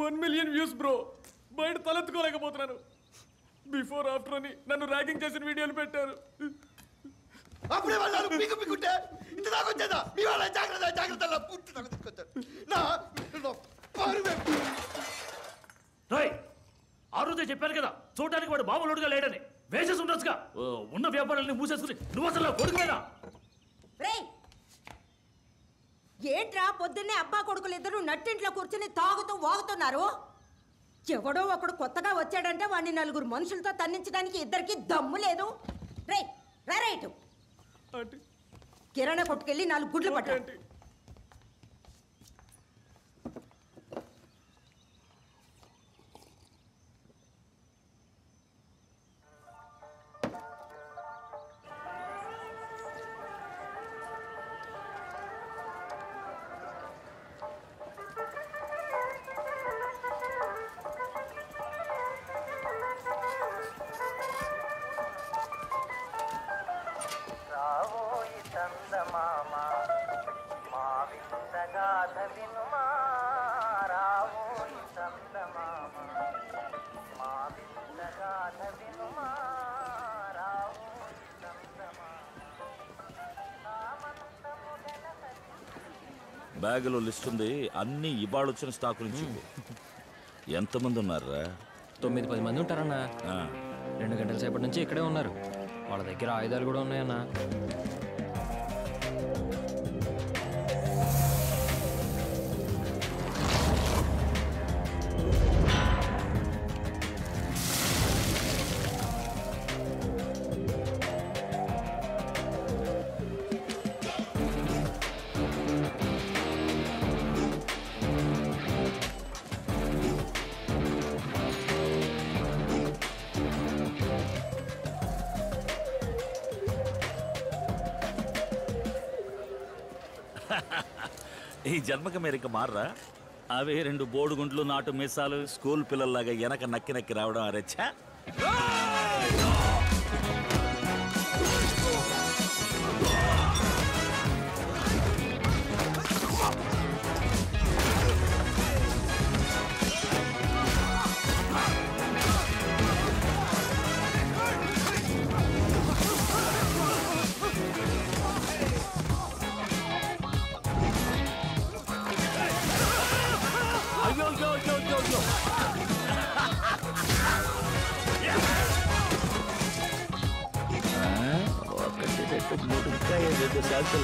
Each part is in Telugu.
1 million వ్యూస్ బ్రో. బయట తలెత్తుకోలేకపోతున్నాను. బిఫోర్ ఆఫ్టర్ అని నన్ను ర్యాగింగ్ చేసిన వీడియోలు పెట్టారు. అప్పుడే వాళ్ళు పీకు పీకుంటే ఇంత దాకా వచ్చేదా? మీ వాళ్ళ జాగ్రత్త జాగ్రత్తలో పుట్టి దాకా తీసుకొచ్చారు. ఆ రోజే చెప్పాను కదా చూడడానికి వాడు మామూలుగా లేడని. వేసేసి ఉండొచ్చుగా. ఉన్న వ్యాపారాన్ని మూసేసుకుని నువ్వు అసలు కొడుకునేనా? ఏంట్రా పొద్దున్నే అబ్బా కొడుకులు ఇద్దరు నట్టింట్లో కూర్చుని తాగుతూ వాగుతున్నారు? ఎవడో ఒకడు కొత్తగా వచ్చాడంటే వాడిని 4 మనుషులతో తన్నించడానికి ఇద్దరికి దమ్ము లేదు. రైట్ కిరాణా కొట్టుకెళ్ళి 4 గుడ్లు పట్టు. బ్యాగులో లిస్ట్ ఉంది. అన్ని ఇవాళ వచ్చిన స్టాక్ నుంచి. ఎంతమంది ఉన్నారా? 9-10 మంది ఉంటారన్నా. 2 గంటల సేపటి నుంచి ఇక్కడే ఉన్నారు. వాళ్ళ దగ్గర ఆయుధాలు కూడా ఉన్నాయన్నా. ఈ జన్మకి మీరు ఇక మారరా? అవే 2 బోడుగుంట్లు, నాటు మీసాలు, స్కూల్ పిల్లల్లాగా వెనక నక్కి నక్కి రావడం అరెచ్చా.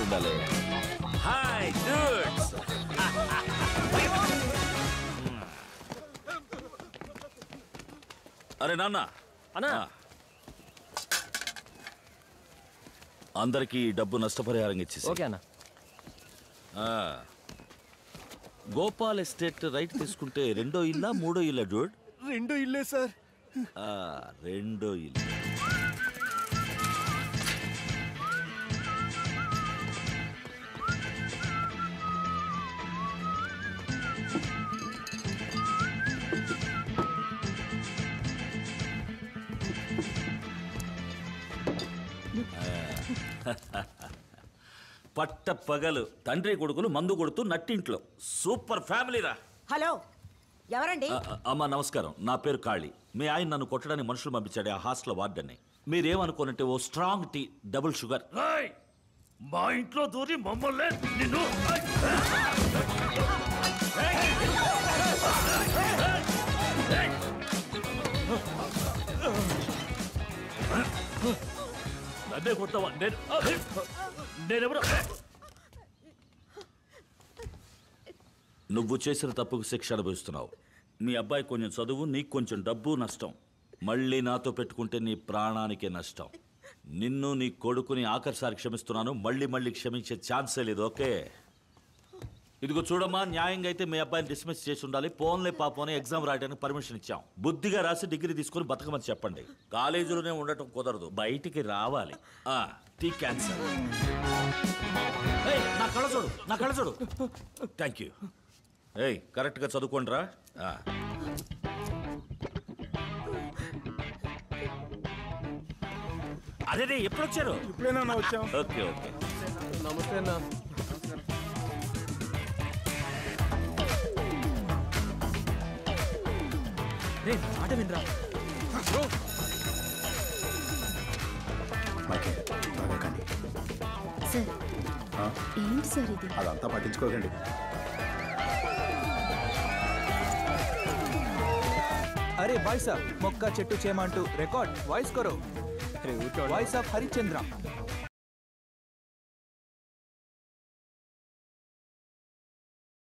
ఉండాలి. Hi dudes. అరే నాన్న అన్నా, అందరికి డబ్బు నష్టపరిహారం ఇచ్చేసి. ఓకే అన్న. గోపాల్ ఎస్టేట్ రైట్ తీసుకుంటే 2వ ఇల్లా 3వ ఇల్లా డూడ్? 2 ఇల్లే సార్. 2వ ఇల్లు. పట్ట పగలు తండ్రి కొడుకులు మందు కొడుతూ నట్టింట్లో సూపర్ ఫ్యామిలీ రా. హలో, ఎవరండి? అమ్మా నమస్కారం. నా పేరు కాళీ. మీ ఆయన నన్ను కొట్టడానికి మనుషులు పంపించాడు. ఆ హాస్టల్ వార్డెన్ని. మీరేమనుకోనంటే ఓ స్ట్రాంగ్ టీ, డబుల్ షుగర్. మా ఇంట్లో దూరి మమ్మల్ని నిన్ను అదే కొట్టవా? నేనెవరు? నువ్వు చేసిన తప్పుకు శిక్ష అనుభవిస్తున్నావు. మీ అబ్బాయి కొంచెం చదువు, నీకు కొంచెం డబ్బు నష్టం. మళ్ళీ నాతో పెట్టుకుంటే నీ ప్రాణానికే నష్టం. నిన్ను నీ కొడుకుని ఆఖరిసారి క్షమిస్తున్నాను. మళ్ళీ మళ్ళీ క్షమించే ఛాన్సే లేదు. ఓకే? ఇదిగో చూడమ్మా, న్యాయంగా అయితే మీ అబ్బాయిని డిస్మిస్ చేసి ఉండాలి. పోన్లే పాపం అని ఎగ్జామ్ రాయడానికి పర్మిషన్ ఇచ్చాం. బుద్ధిగా రాసి డిగ్రీ తీసుకుని బతకమని చెప్పండి. కాలేజీలోనే ఉండటం కుదరదు, బయటికి రావాలి. టీ క్యాన్సర్. నా కళ్ళ చూడు, నా కళ్ళ చూడు. Thank you. కరెక్ట్గా చదువుకోండి రా. అదే ఎప్పుడు వచ్చారు? ఇప్పుడేనా వచ్చాం. Okay okay. నమస్తే అన్న. రే మాట వినరా మైకే బాగా కానీ సార్ ఏంటి సార్ ఇది? అదంతా పట్టించుకోకండి. अरे भाई साहब मक्का चट्टू चेमा రికార్డ్ వాయిస్ करो वॉइस ऑफ हरिचंद्र